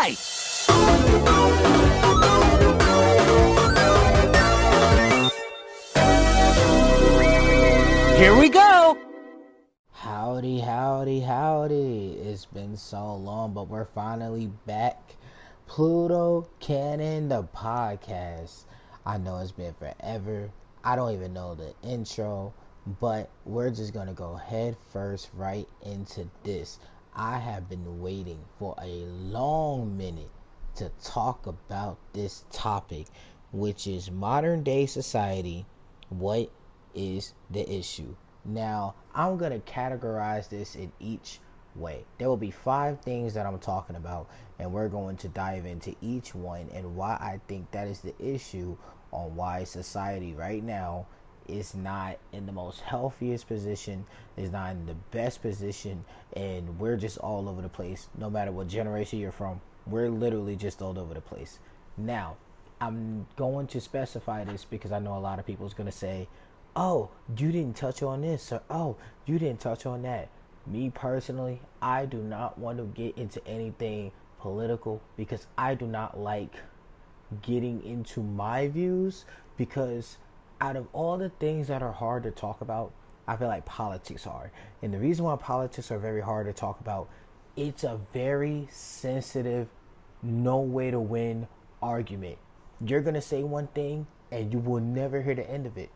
Right. Here we go. Howdy, howdy, howdy. It's been so long, but we're finally back. Pluto Cannon, the podcast. I know it's been forever. I don't even know the intro, but we're just going to go head first right into this. I have been waiting for a long minute to talk about this topic, which is modern day society. What is the issue? Now, I'm going to categorize this in each way. There will be 5 things that I'm talking about, and we're going to dive into each one and why I think that is the issue on why society right now is not in the most healthiest position, is not in the best position, and we're just all over the place. No matter what generation you're from, we're literally just all over the place. Now, I'm going to specify this because I know a lot of people is going to say, oh, you didn't touch on this, or oh, you didn't touch on that. Me personally, I do not want to get into anything political because I do not like getting into my views, because out of all the things that are hard to talk about, I feel like politics are. And the reason why politics are very hard to talk about, it's a very sensitive, no way to win argument. You're going to say one thing and you will never hear the end of it.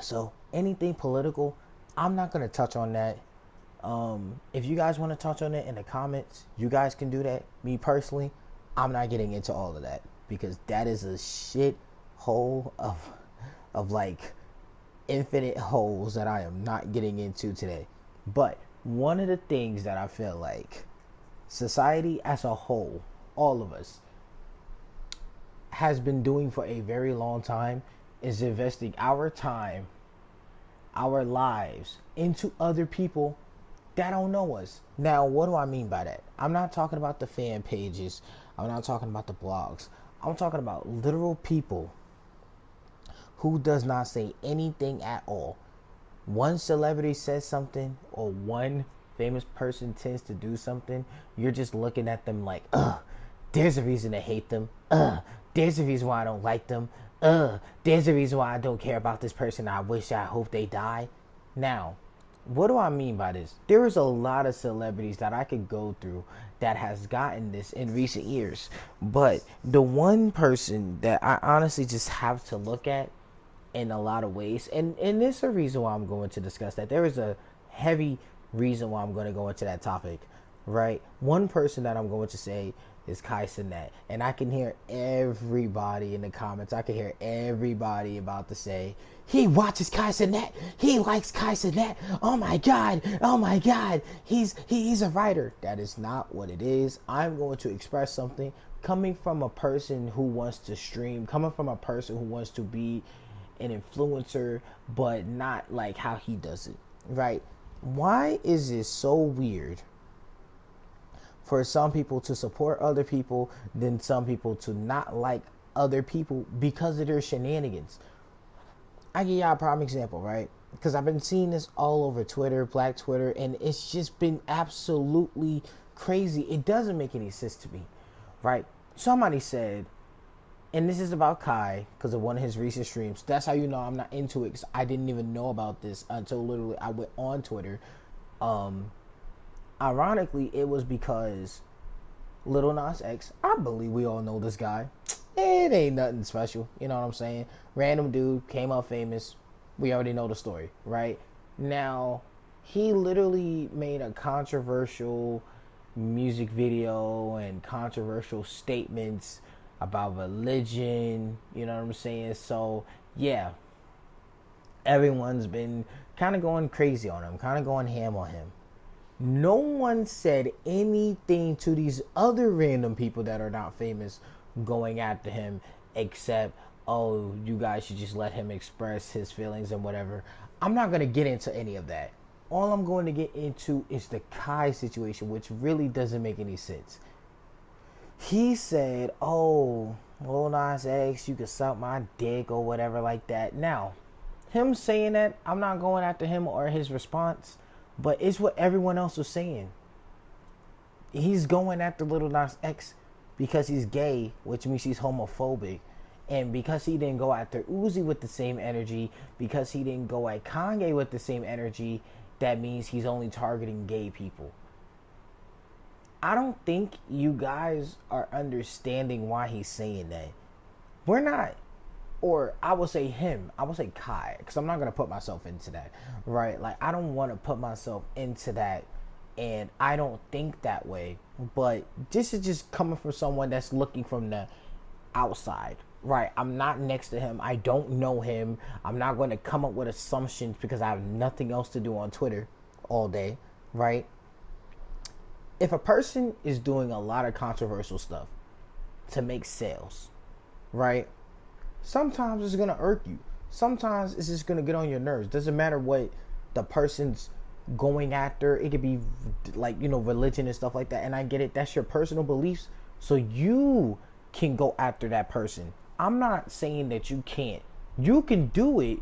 So anything political, I'm not going to touch on that. If you guys want to touch on it in the comments, you guys can do that. Me personally, I'm not getting into all of that because that is a shit hole of like infinite holes that I am not getting into today. But one of the things that I feel like society as a whole, all of us, has been doing for a very long time is investing our time, our lives into other people that don't know us. Now, what do I mean by that? I'm not talking about the fan pages. I'm not talking about the blogs. I'm talking about literal people who does not say anything at all. One celebrity says something or one famous person tends to do something, you're just looking at them like, there's a reason to hate them. There's a reason why I don't like them. There's a reason why I don't care about this person. I hope they die. Now, what do I mean by this? There is a lot of celebrities that I could go through that has gotten this in recent years. But the one person that I honestly just have to look at in a lot of ways, and there's a reason why I'm going to discuss that. There is a heavy reason why I'm going to go into that topic, right? One person that I'm going to say is Kai Cenat. And I can hear everybody in the comments. I can hear everybody about to say, he watches Kai Cenat. He likes Kai Cenat. Oh my God. Oh my God. He's a writer. That is not what it is. I'm going to express something coming from a person who wants to stream, coming from a person who wants to be an influencer, but not like how he does it, right? Why is it so weird for some people to support other people, then some people to not like other people because of their shenanigans? I give y'all a prime example, right? Because I've been seeing this all over Twitter, Black Twitter, and it's just been absolutely crazy. It doesn't make any sense to me, right? Somebody said, and this is about Kai because of one of his recent streams. That's how you know I'm not into it, because I didn't even know about this until literally I went on Twitter. Ironically, it was because Lil Nas X, I believe we all know this guy. It ain't nothing special, you know what I'm saying? Random dude, came up famous. We already know the story, right? Now, he literally made a controversial music video and controversial statements about religion, you know what I'm saying? So, yeah, everyone's been kind of going crazy on him, kind of going ham on him. No one said anything to these other random people that are not famous going after him, except, oh, you guys should just let him express his feelings and whatever. I'm not going to get into any of that. All I'm going to get into is the Kai situation, which really doesn't make any sense. He said, oh, Lil Nas X, you can suck my dick or whatever like that. Now, him saying that, I'm not going after him or his response, but it's what everyone else was saying. he's going after Lil Nas X because he's gay, which means he's homophobic. And because he didn't go after Uzi with the same energy, because he didn't go at Kanye with the same energy, that means he's only targeting gay people. I don't think you guys are understanding why he's saying that. We're not, or I will say him, I will say Kai, because I'm not going to put myself into that, right? Like, I don't want to put myself into that, and I don't think that way. But this is just coming from someone that's looking from the outside, right? I'm not next to him. I don't know him. I'm not going to come up with assumptions because I have nothing else to do on Twitter all day, right? If a person is doing a lot of controversial stuff to make sales, right? Sometimes it's going to irk you. Sometimes it's just going to get on your nerves. Doesn't matter what the person's going after. It could be like, religion and stuff like that. And I get it. That's your personal beliefs. So you can go after that person. I'm not saying that you can't. You can do it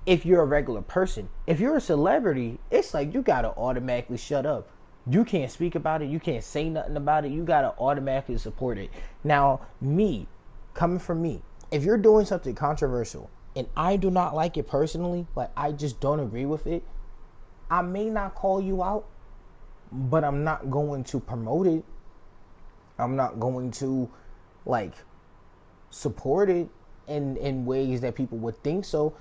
if you're a regular person. If you're a celebrity, it's like you got to automatically shut up. You can't speak about it. You can't say nothing about it. You got to automatically support it. Now, coming from me, if you're doing something controversial and I do not like it personally, like I just don't agree with it, I may not call you out, but I'm not going to promote it. I'm not going to support it in ways that people would think so.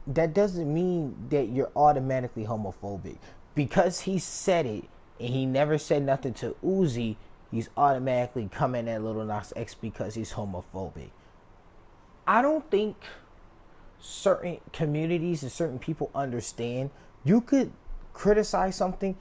That doesn't mean that you're automatically homophobic. Because he said it and he never said nothing to Uzi, he's automatically coming at Lil Nas X because he's homophobic. I don't think certain communities and certain people understand you could criticize something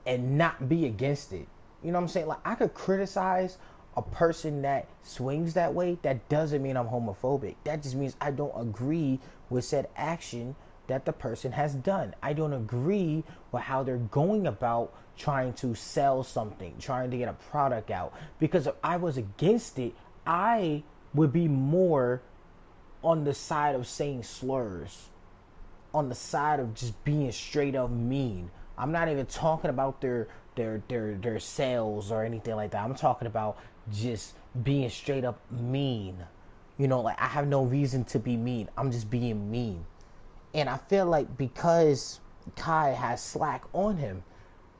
and not be against it. You know what I'm saying? Like, I could criticize a person that swings that way. That doesn't mean I'm homophobic. That just means I don't agree with said action that the person has done. I don't agree with how they're going about trying to sell something, trying to get a product out. Because if I was against it, I would be more on the side of saying slurs, on the side of just being straight up mean. I'm not even talking about their sales or anything like that. I'm talking about just being straight up mean. Like, I have no reason to be mean. I'm just being mean. And I feel like because Kai has slack on him,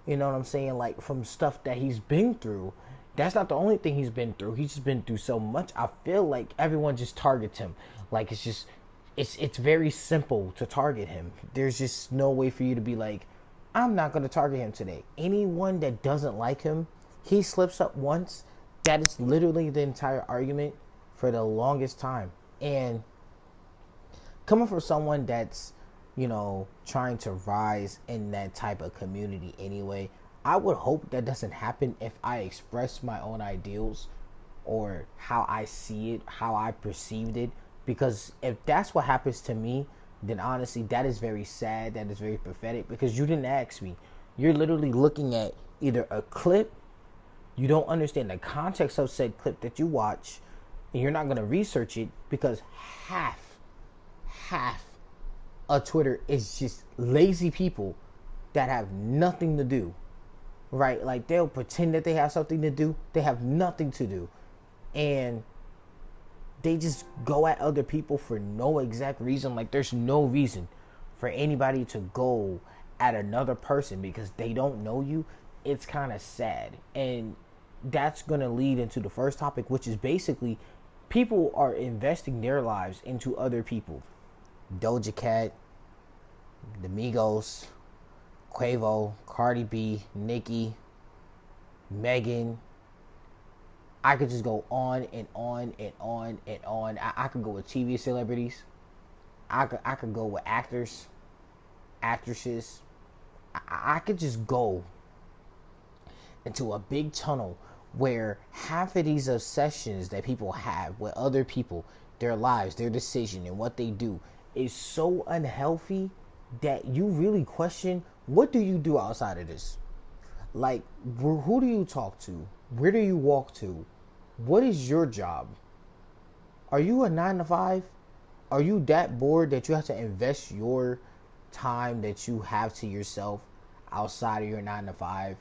you know what I'm saying? Like, from stuff that he's been through, that's not the only thing he's been through. He's just been through so much. I feel like everyone just targets him. Like, it's very simple to target him. There's just no way for you to be like, I'm not going to target him today. Anyone that doesn't like him, he slips up once. That is literally the entire argument for the longest time. And coming from someone that's, trying to rise in that type of community anyway, I would hope that doesn't happen if I express my own ideals or how I see it, how I perceived it. Because if that's what happens to me, then honestly, that is very sad. That is very pathetic because you didn't ask me. You're literally looking at either a clip, you don't understand the context of said clip that you watch, and you're not going to research it because half of Twitter is just lazy people that have nothing to do, right? Like, they'll pretend that they have something to do. They have nothing to do. And they just go at other people for no exact reason. Like, there's no reason for anybody to go at another person because they don't know you. It's kind of sad. And that's going to lead into the first topic, which is basically people are investing their lives into other people. Doja Cat, the Migos, Quavo, Cardi B, Nicki, Megan. I could just go on and on and on and on. I could go with TV celebrities. I could go with actors, actresses. I could just go into a big tunnel where half of these obsessions that people have with other people, their lives, their decision, and what they do is so unhealthy that you really question, what do you do outside of this? Like, who do you talk to? Where do you walk to? What is your job? Are you a 9-to-5? Are you that bored that you have to invest your time that you have to yourself outside of your 9-to-5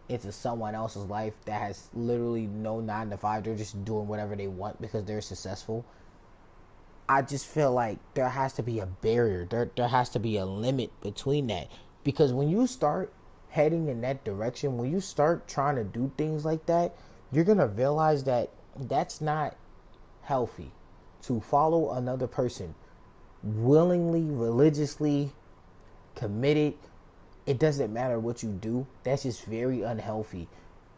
into someone else's life that has literally no 9 to 5. They're just doing whatever they want because they're successful. I just feel like there has to be a barrier. There has to be a limit between that. Because when you start heading in that direction, when you start trying to do things like that, you're going to realize that that's not healthy. To follow another person willingly, religiously, committed, it doesn't matter what you do. That's just very unhealthy.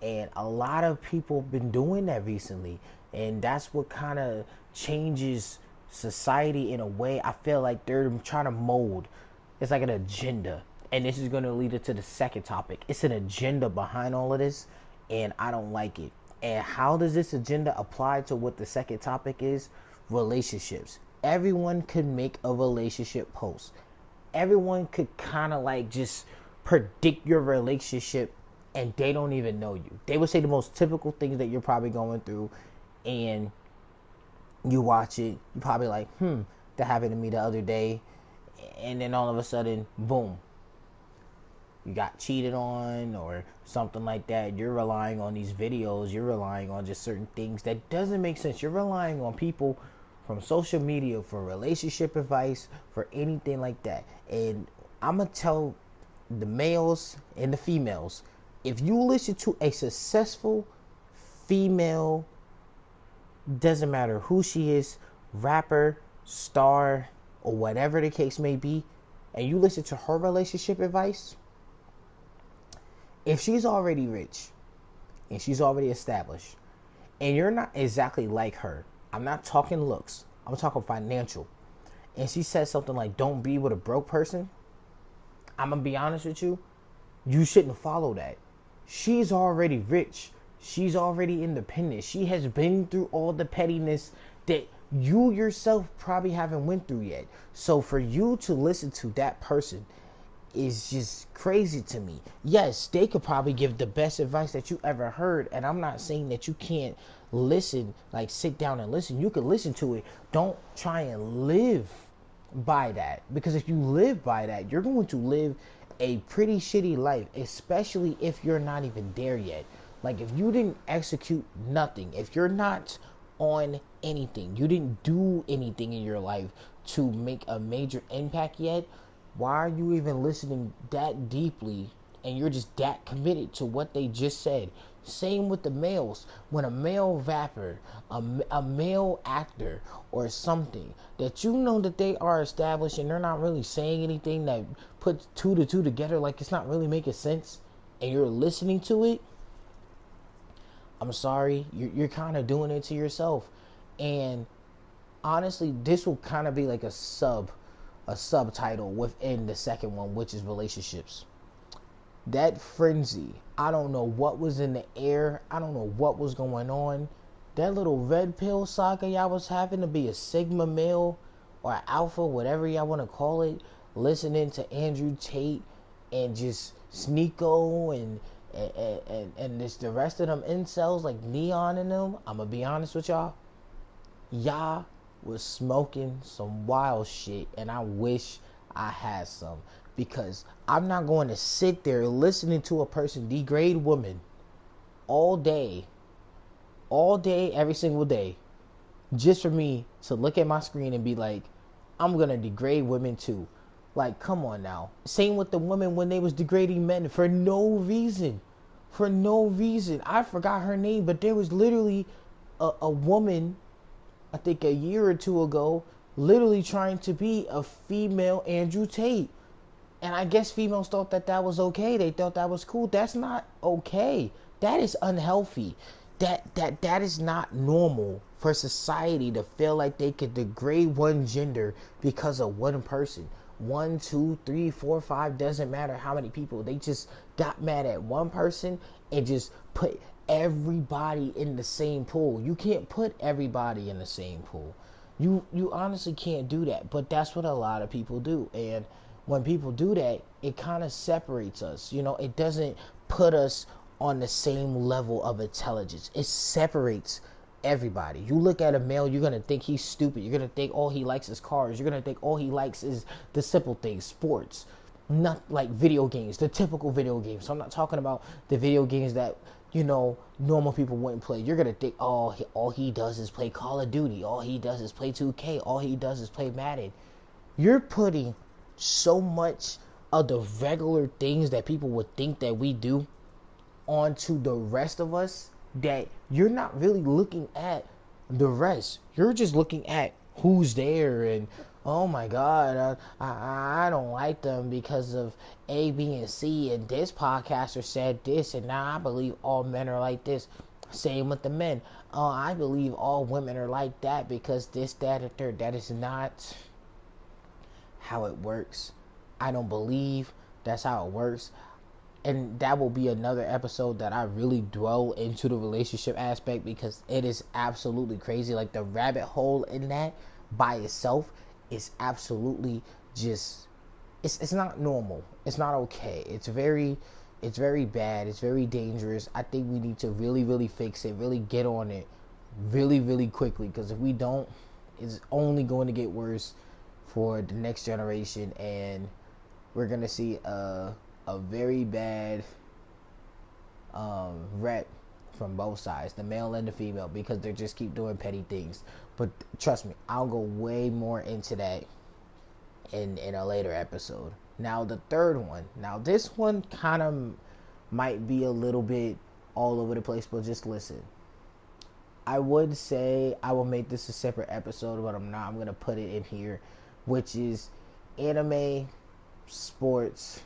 And a lot of people have been doing that recently. And that's what kind of changes society in a way. I feel like they're trying to mold. It's like an agenda. And this is going to lead us to the second topic. It's an agenda behind all of this. And I don't like it. And how does this agenda apply to what the second topic is? Relationships. Everyone could make a relationship post. Everyone could kind of like just predict your relationship, and they don't even know you. They would say the most typical things that you're probably going through, and you watch it, you probably like, that happened to me the other day. And then all of a sudden, boom, you got cheated on or something like that. You're relying on these videos. You're relying on just certain things that doesn't make sense. You're relying on people from social media for relationship advice, for anything like that. And I'm going to tell the males and the females, if you listen to a successful female, doesn't matter who she is, rapper, star, or whatever the case may be, and you listen to her relationship advice, if she's already rich and she's already established and you're not exactly like her, I'm not talking looks, I'm talking financial, and she says something like, don't be with a broke person, I'm going to be honest with you, you shouldn't follow that. She's already rich. She's already independent. She has been through all the pettiness that you yourself probably haven't went through yet. So for you to listen to that person is just crazy to me. Yes, they could probably give the best advice that you ever heard. And I'm not saying that you can't listen, like sit down and listen. You can listen to it. Don't try and live by that. Because if you live by that, you're going to live a pretty shitty life, especially if you're not even there yet. Like if you didn't execute nothing, if you're not on anything, you didn't do anything in your life to make a major impact yet, why are you even listening that deeply and you're just that committed to what they just said? Same with the males. When a male rapper, a male actor or something that you know that they are established and they're not really saying anything that puts 2 to 2 together, like it's not really making sense, and you're listening to it, I'm sorry, you're kind of doing it to yourself. And honestly, this will kind of be like a subtitle within the second one, which is relationships. That frenzy, I don't know what was in the air. I don't know what was going on. That little red pill saga y'all was having to be a Sigma male or alpha, whatever y'all want to call it, listening to Andrew Tate and just Sneeko and this the rest of them incels like Neon and them. I'm gonna be honest with y'all. Y'all was smoking some wild shit, and I wish I had some, because I'm not going to sit there listening to a person degrade women all day, every single day, just for me to look at my screen and be like, I'm gonna degrade women too. Like, come on now. Same with the women when they was degrading men for no reason. I forgot her name, but there was literally a woman, I think a year or two ago, literally trying to be a female Andrew Tate. And I guess females thought that was okay. They thought that was cool. That's not okay. That is unhealthy. That is not normal for society to feel like they could degrade one gender because of one person. 1, 2, 3, 4, 5, doesn't matter how many people. They just got mad at one person and just put everybody in the same pool. You can't put everybody in the same pool. You honestly can't do that. But that's what a lot of people do. And when people do that, it kind of separates us. You know, it doesn't put us on the same level of intelligence. It separates everybody. You look at a male, you're going to think he's stupid. You're going to think all he likes is cars. You're going to think all he likes is the simple things, sports, not like video games, the typical video games. So I'm not talking about the video games that, normal people wouldn't play. You're gonna think, oh, all he does is play Call of Duty, all he does is play 2K, all he does is play Madden. You're putting so much of the regular things that people would think that we do onto the rest of us, that you're not really looking at the rest. You're just looking at who's there, and oh my god, I don't like them because of A, B, and C, and this podcaster said this, and now I believe all men are like this. Same with the men. I believe all women are like that because this, that, and third. That is not how it works. I don't believe that's how it works. And that will be another episode that I really dwell into the relationship aspect, because it is absolutely crazy. Like, the rabbit hole in that by itself is absolutely just, it's not normal. It's not okay. It's very bad. It's very dangerous. I think we need to really, really fix it, really get on it really, really quickly, because if we don't, it's only going to get worse for the next generation, and we're going to see a very bad rep from both sides, the male and the female, because they just keep doing petty things. But trust me, I'll go way more into that in a later episode. Now, the third one. Now, this one kind of might be a little bit all over the place, but just listen. I would say I will make this a separate episode, but I'm not. I'm going to put it in here, which is anime, sports,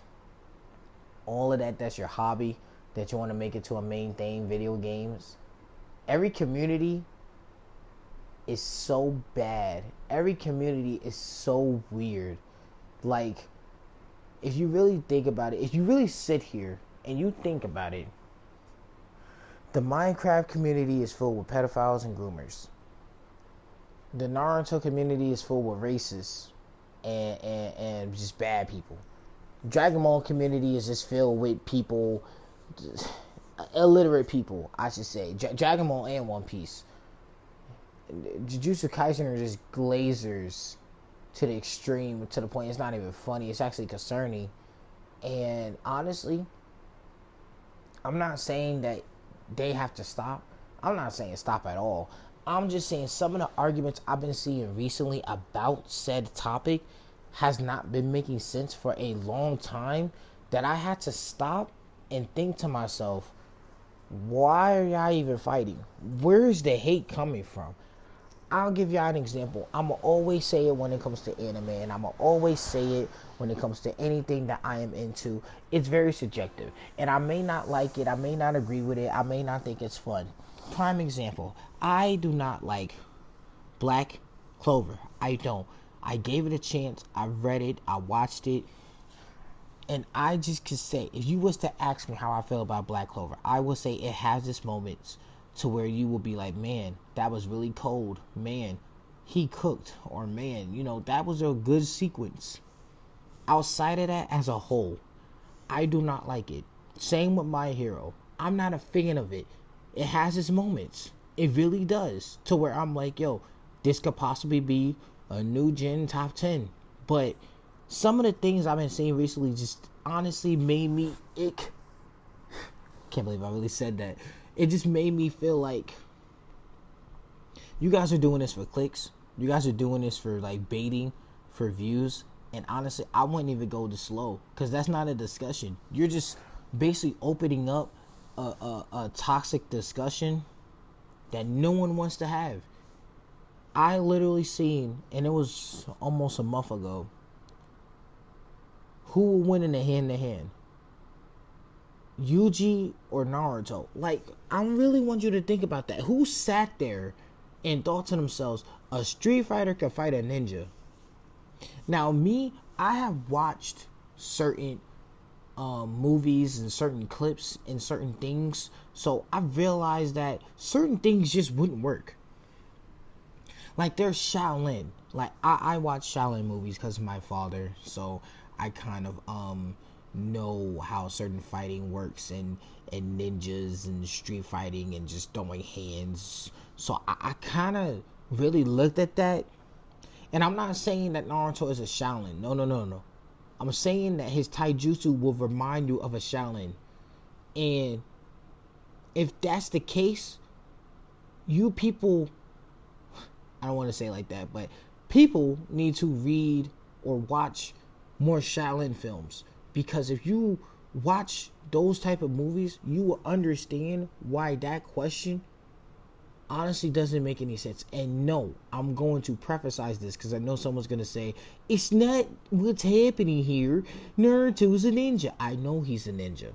all of that. That's your hobby, that you want to make it to a main thing, video games. Every community is so bad. Every community is so weird. Like, if you really think about it, if you really sit here and you think about it, the Minecraft community is filled with pedophiles and groomers. The Naruto community is full with racists and just bad people. Dragon Ball community is just filled with people, illiterate people, I should say. Dragon Ball and One Piece. Jujutsu Kaisen are just glazers to the extreme, to the point it's not even funny. It's actually concerning. And honestly, I'm not saying that they have to stop. I'm not saying stop at all. I'm just saying some of the arguments I've been seeing recently about said topic has not been making sense for a long time, that I had to stop and think to myself, why are y'all even fighting? Where is the hate coming from? I'll give y'all an example. I'm going to always say it when it comes to anime, and I'm going to always say it when it comes to anything that I am into. It's very subjective, and I may not like it. I may not agree with it. I may not think it's fun. Prime example, I do not like Black Clover. I don't. I gave it a chance. I read it. I watched it. And I just could say, if you was to ask me how I feel about Black Clover, I would say it has its moments to where you will be like, man, that was really cold. Man, he cooked. Or man, that was a good sequence. Outside of that, as a whole, I do not like it. Same with My Hero. I'm not a fan of it. It has its moments. It really does. To where I'm like, yo, this could possibly be a new gen top 10. But some of the things I've been seeing recently just honestly made me ick. Can't believe I really said that. It just made me feel like you guys are doing this for clicks. You guys are doing this for like baiting for views. And honestly, I wouldn't even go this slow, because that's not a discussion. You're just basically opening up a toxic discussion that no one wants to have. I literally seen, and it was almost a month ago, who will win in a hand-to-hand? Yuji or Naruto? Like, I really want you to think about that. Who sat there and thought to themselves, a Street Fighter can fight a ninja? Now, me, I have watched certain movies and certain clips and certain things, so I realized that certain things just wouldn't work. Like, there's Shaolin. Like, I watch Shaolin movies because of my father, so I kind of know how certain fighting works, and ninjas and street fighting and just throwing hands. So I kind of really looked at that. And I'm not saying that Naruto is a Shaolin. No. I'm saying that his taijutsu will remind you of a Shaolin. And if that's the case, you people, I don't want to say it like that, but people need to read or watch more Shaolin films. Because if you watch those type of movies, you will understand why that question honestly doesn't make any sense. And no, I'm going to preface this because I know someone's going to say, it's not what's happening here. Naruto's a ninja. I know he's a ninja.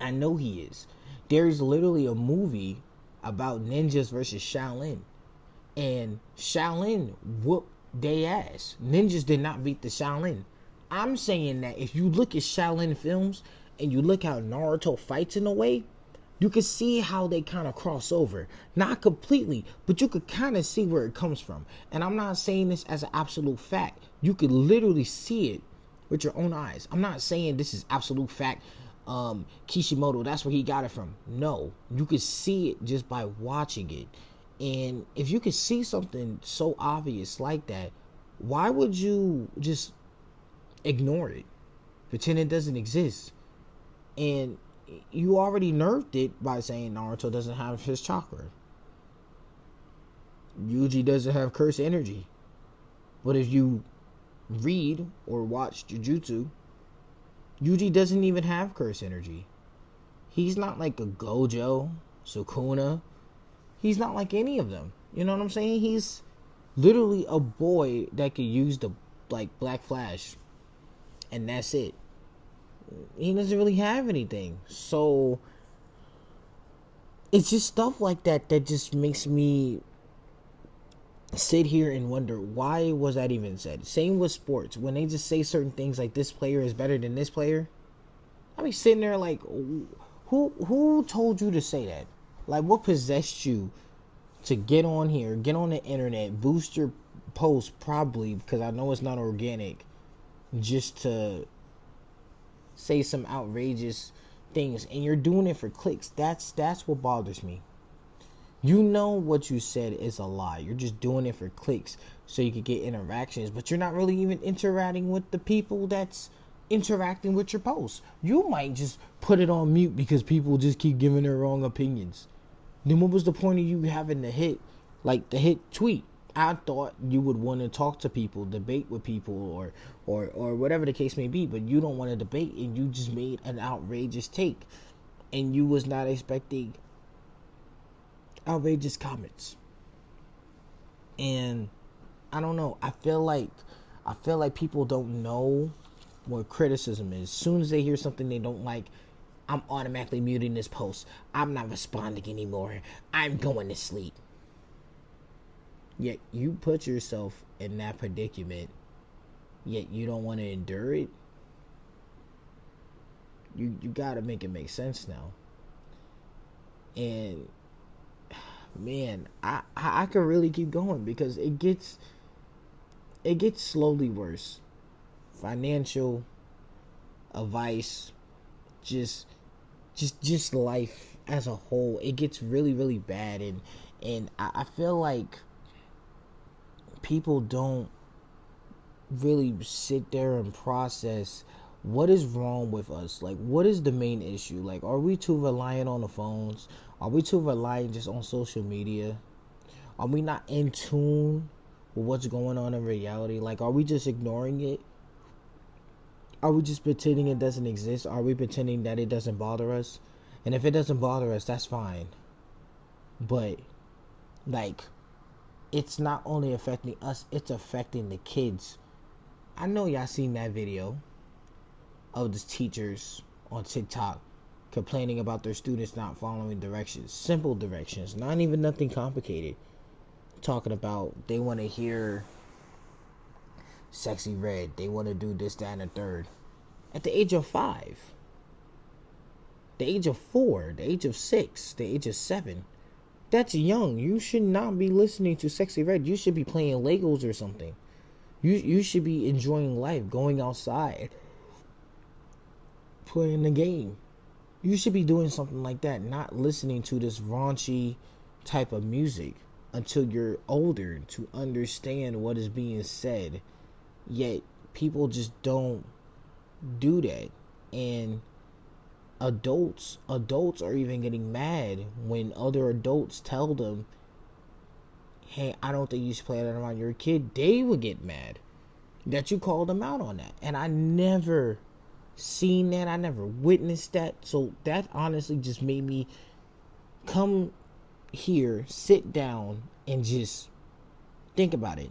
I know he is. There's literally a movie about ninjas versus Shaolin. And Shaolin whooped they ass. Ninjas did not beat the Shaolin. I'm saying that if you look at Shaolin films and you look how Naruto fights in a way, you can see how they kind of cross over. Not completely, but you could kind of see where it comes from. And I'm not saying this as an absolute fact. You could literally see it with your own eyes. I'm not saying this is absolute fact. Kishimoto, that's where he got it from. No, you could see it just by watching it. And if you could see something so obvious like that, why would you just ignore it, pretend it doesn't exist? And you already nerfed it by saying Naruto doesn't have his chakra. Yuji doesn't have curse energy. But if you read or watch Jujutsu, Yuji doesn't even have curse energy. He's not like a Gojo, Sukuna. He's not like any of them. You know what I'm saying? He's literally a boy that could use the Black Flash. And that's it. He doesn't really have anything. So it's just stuff like that that just makes me sit here and wonder, why was that even said? Same with sports. When they just say certain things like this player is better than this player, I be sitting there like, who told you to say that? Like, what possessed you to get on here, get on the internet, boost your post, probably because I know it's not organic, just to say some outrageous things, and you're doing it for clicks. That's what bothers me. You know what you said is a lie. You're just doing it for clicks so you can get interactions, but you're not really even interacting with the people that's interacting with your posts. You might just put it on mute because people just keep giving their wrong opinions. Then what was the point of you having the hit tweet? I thought you would want to talk to people, debate with people, or whatever the case may be, but you don't want to debate, and you just made an outrageous take, and you was not expecting outrageous comments. And I don't know. I feel like people don't know what criticism is. As soon as they hear something they don't like, I'm automatically muting this post. I'm not responding anymore. I'm going to sleep. Yet you put yourself in that predicament, yet you don't want to endure it. You gotta make it make sense now. And man, I could really keep going because it gets slowly worse. Financial advice, just life as a whole, it gets really, really bad, and I feel like people don't really sit there and process what is wrong with us. Like, what is the main issue? Like, are we too reliant on the phones? Are we too reliant just on social media? Are we not in tune with what's going on in reality? Like, are we just ignoring it? Are we just pretending it doesn't exist? Are we pretending that it doesn't bother us? And if it doesn't bother us, that's fine. But, like, it's not only affecting us, it's affecting the kids. I know y'all seen that video of the teachers on TikTok complaining about their students not following directions. Simple directions, not even nothing complicated. Talking about they want to hear Sexy Red, they want to do this, that, and the third. At the age of 5, the age of 4, the age of 6, the age of 7. That's young. You should not be listening to Sexy Red. You should be playing Legos or something. You should be enjoying life, going outside, playing the game. You should be doing something like that, not listening to this raunchy type of music until you're older to understand what is being said. Yet people just don't do that. And adults are even getting mad when other adults tell them, hey, I don't think you should play that around your kid. They would get mad that you called them out on that. And I never seen that. I never witnessed that. So that honestly just made me come here, sit down, and just think about it.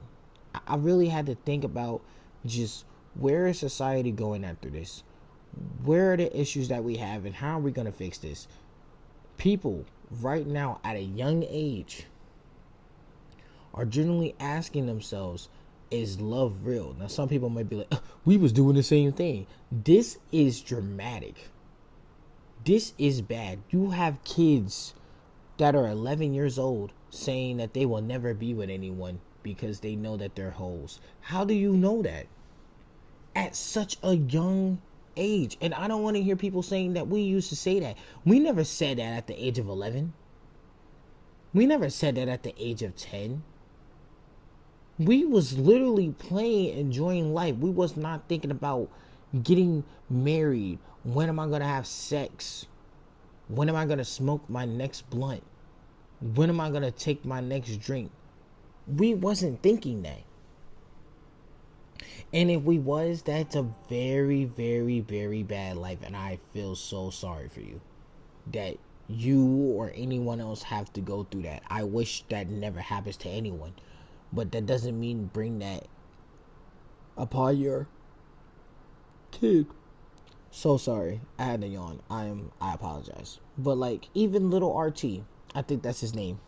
I really had to think about just where is society going after this? Where are the issues that we have, and how are we going to fix this? People right now at a young age are generally asking themselves, is love real? Now, some people might be like, we was doing the same thing. This is dramatic. This is bad. You have kids that are 11 years old saying that they will never be with anyone because they know that they're hoes. How do you know that? At such a young age. And I don't want to hear people saying that we used to say that. We never said that at the age of 11. We never said that at the age of 10. We was literally playing, enjoying life. We was not thinking about getting married. When am I going to have sex? When am I going to smoke my next blunt? When am I going to take my next drink? We wasn't thinking that. And if we was, that's a very, very, very bad life. And I feel so sorry for you that you or anyone else have to go through that. I wish that never happens to anyone. But that doesn't mean bring that upon your kid. So sorry. I had to yawn. I apologize. But like, even little RT, I think that's his name,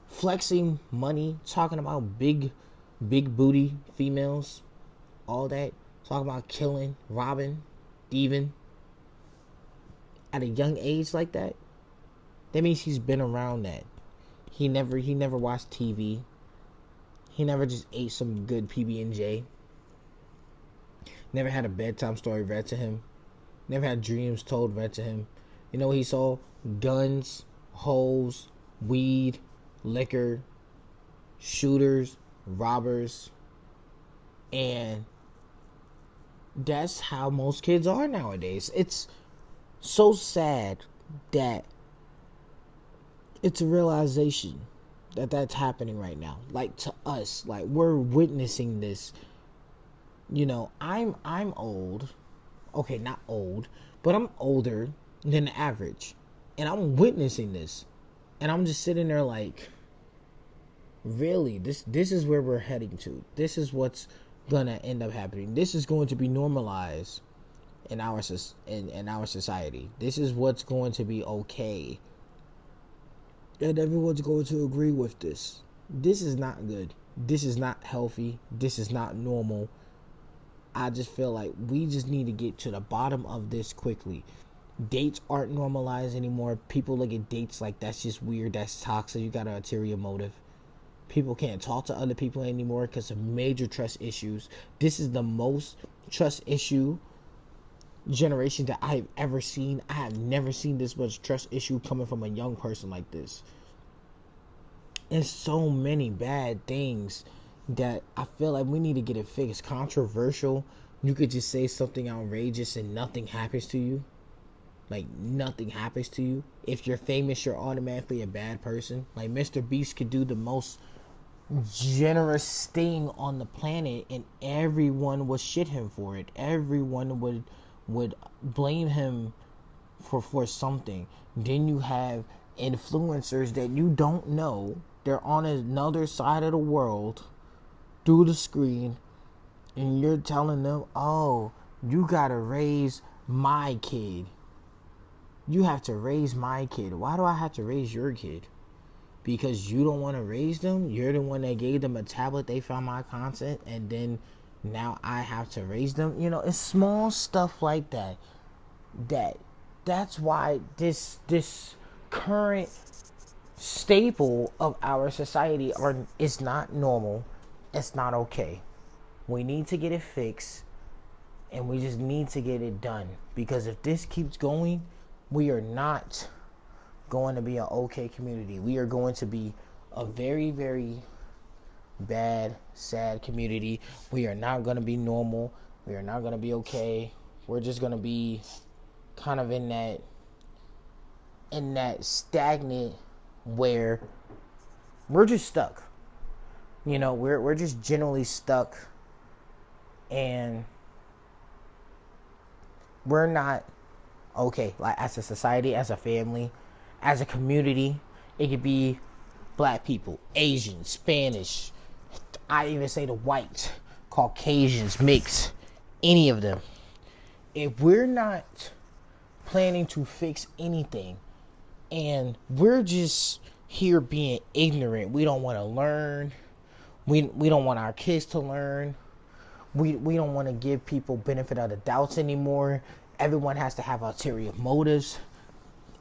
flexing money, talking about big booty females, all that, talking about killing, robbing, thieving at a young age like that. That means he's been around that. He never watched TV. He never just ate some good PB&J. Never had a bedtime story read to him. Never had dreams told read to him. You know what he saw? Guns, hoes, weed, liquor, shooters, robbers. And that's how most kids are nowadays. It's so sad that it's a realization that that's happening right now. Like, to us, like, we're witnessing this. You know, I'm old. Okay, not old, but I'm older than the average. And I'm witnessing this. And I'm just sitting there like, really, this is where we're heading to. This is what's gonna end up happening. This is going to be normalized in our society. This is what's going to be okay. And everyone's going to agree with this. This is not good. This is not healthy. This is not normal. I just feel like we just need to get to the bottom of this quickly. Dates aren't normalized anymore. People look at dates like that's just weird. That's toxic. You got an ulterior motive. People can't talk to other people anymore because of major trust issues. This is the most trust issue generation that I've ever seen. I have never seen this much trust issue coming from a young person like this. And so many bad things that I feel like we need to get it fixed. Controversial. You could just say something outrageous and nothing happens to you. Like, nothing happens to you. If you're famous, you're automatically a bad person. Like, Mr. Beast could do the most generous thing on the planet and everyone would shit him for it. Everyone would blame him for something. Then you have influencers that you don't know. They're on another side of the world through the screen, and you're telling them, oh, you gotta raise my kid. You have to raise my kid. Why do I have to raise your kid? Because you don't want to raise them? You're the one that gave them a tablet, they found my content, and then now I have to raise them? You know, it's small stuff like that. That's why this current staple of our society is not normal. It's not okay. We need to get it fixed, and we just need to get it done. Because if this keeps going, we are not going to be an okay community. We are going to be a very, very bad, sad community. We are not going to be normal. We are not going to be okay. We're just going to be kind of in that stagnant where we're just stuck. You know, we're just generally stuck, and we're not okay. Like, as a society, as a family, as a community, it could be black people, Asian, Spanish, I even say the white, Caucasians, mix, any of them. If we're not planning to fix anything, and we're just here being ignorant, we don't want to learn, we don't want our kids to learn, we don't want to give people benefit of the doubts anymore. Everyone has to have ulterior motives.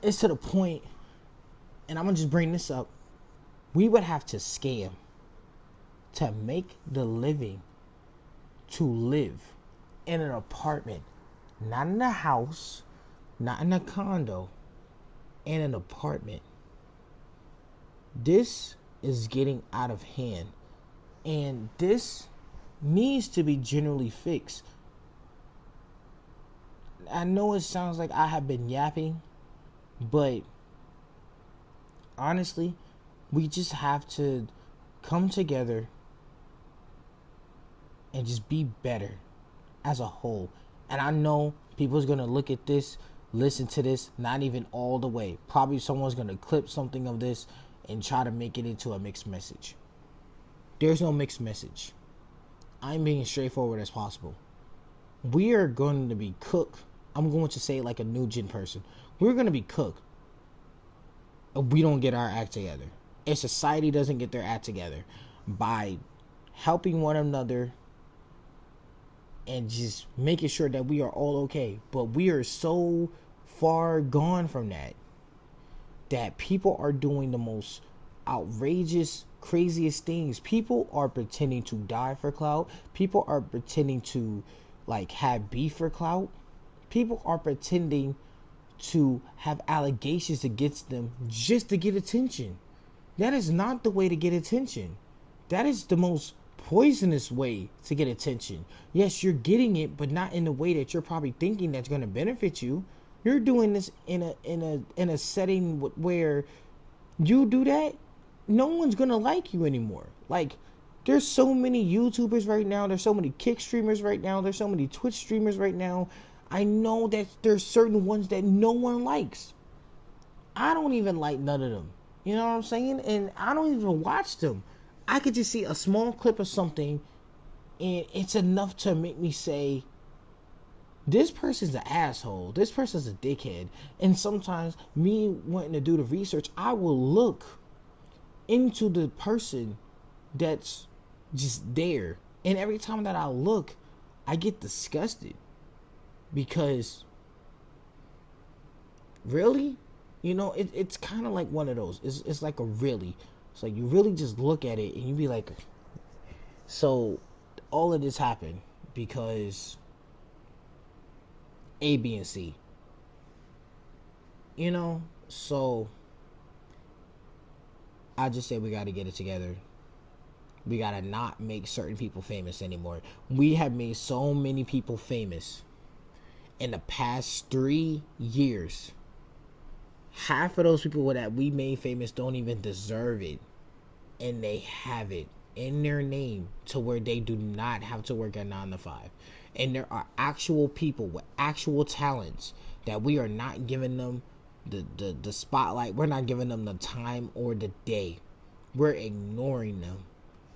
It's to the point, and I'm gonna just bring this up, we would have to scam to make the living to live in an apartment, not in a house, not in a condo, in an apartment. This is getting out of hand, and this needs to be generally fixed. I know it sounds like I have been yapping, but honestly, we just have to come together and just be better as a whole. And I know people's going to look at this, listen to this, not even all the way. Probably someone's going to clip something of this and try to make it into a mixed message. There's no mixed message. I'm being straightforward as possible. We are going to be cooked. I'm going to say it like a new gen person. We're going to be cooked if we don't get our act together. If society doesn't get their act together by helping one another and just making sure that we are all okay. But we are so far gone from that people are doing the most outrageous, craziest things. People are pretending to die for clout. People are pretending to have beef for clout. People are pretending to have allegations against them just to get attention. That is not the way to get attention. That is the most poisonous way to get attention. Yes, you're getting it, but not in the way that you're probably thinking that's going to benefit you. You're doing this in a setting where you do that, no one's going to like you anymore. There's so many YouTubers right now. There's so many Kick streamers right now. There's so many Twitch streamers right now. I know that there's certain ones that no one likes. I don't even like none of them. You know what I'm saying? And I don't even watch them. I could just see a small clip of something, and it's enough to make me say, this person's an asshole. This person's a dickhead. And sometimes me wanting to do the research, I will look into the person that's just there. And every time that I look, I get disgusted. Because, really? You know, it's kind of like one of those. It's like a really. It's like you really just look at it and you be like, so all of this happened because A, B, and C. You know? So I just say we got to get it together. We got to not make certain people famous anymore. We have made so many people famous in the past 3 years. Half of those people that we made famous don't even deserve it. And they have it in their name to where they do not have to work a 9 to 5. And there are actual people with actual talents that we are not giving them the spotlight. We're not giving them the time or the day. We're ignoring them.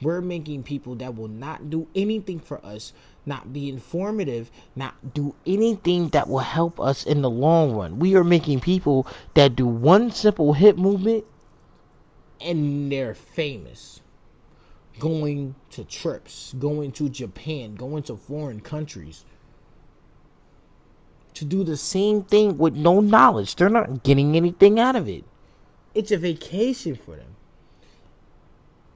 We're making people that will not do anything for us, not be informative, not do anything that will help us in the long run. We are making people that do one simple hit movement and they're famous. Going to trips, going to Japan, going to foreign countries to do the same thing with no knowledge. They're not getting anything out of it. It's a vacation for them.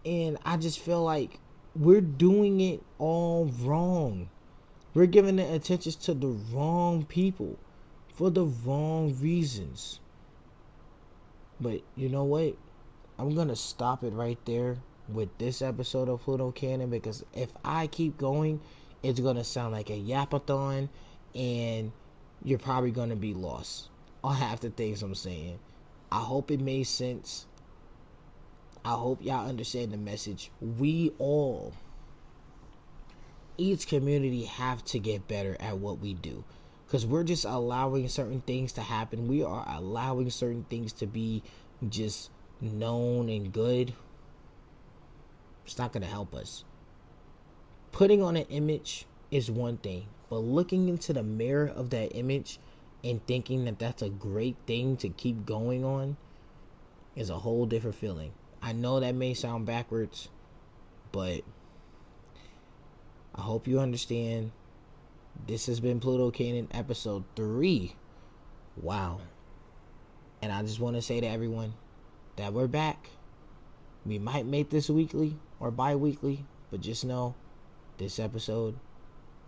And I just feel like we're doing it all wrong. We're giving the attention to the wrong people for the wrong reasons. But you know what? I'm going to stop it right there. with this episode of Pluto Canon, because if I keep going, it's going to sound like a yapathon, and you're probably going to be lost on half the things I'm saying. I hope it made sense. I hope y'all understand the message. We all, each community, have to get better at what we do, because we're just allowing certain things to happen. We are allowing certain things to be just known and good. It's not going to help us. Putting on an image is one thing, but looking into the mirror of that image and thinking that that's a great thing to keep going on is a whole different feeling. I know that may sound backwards, but I hope you understand. This has been Pluto Canon episode 3. Wow. And I just want to say to everyone that we're back. We might make this weekly or bi-weekly, but just know this episode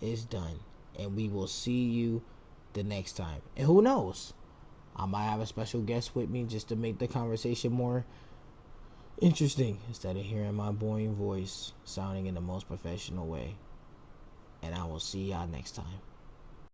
is done, and we will see you the next time. And who knows, I might have a special guest with me just to make the conversation more interesting, instead of hearing my boring voice sounding in the most professional way. And I will see y'all next time.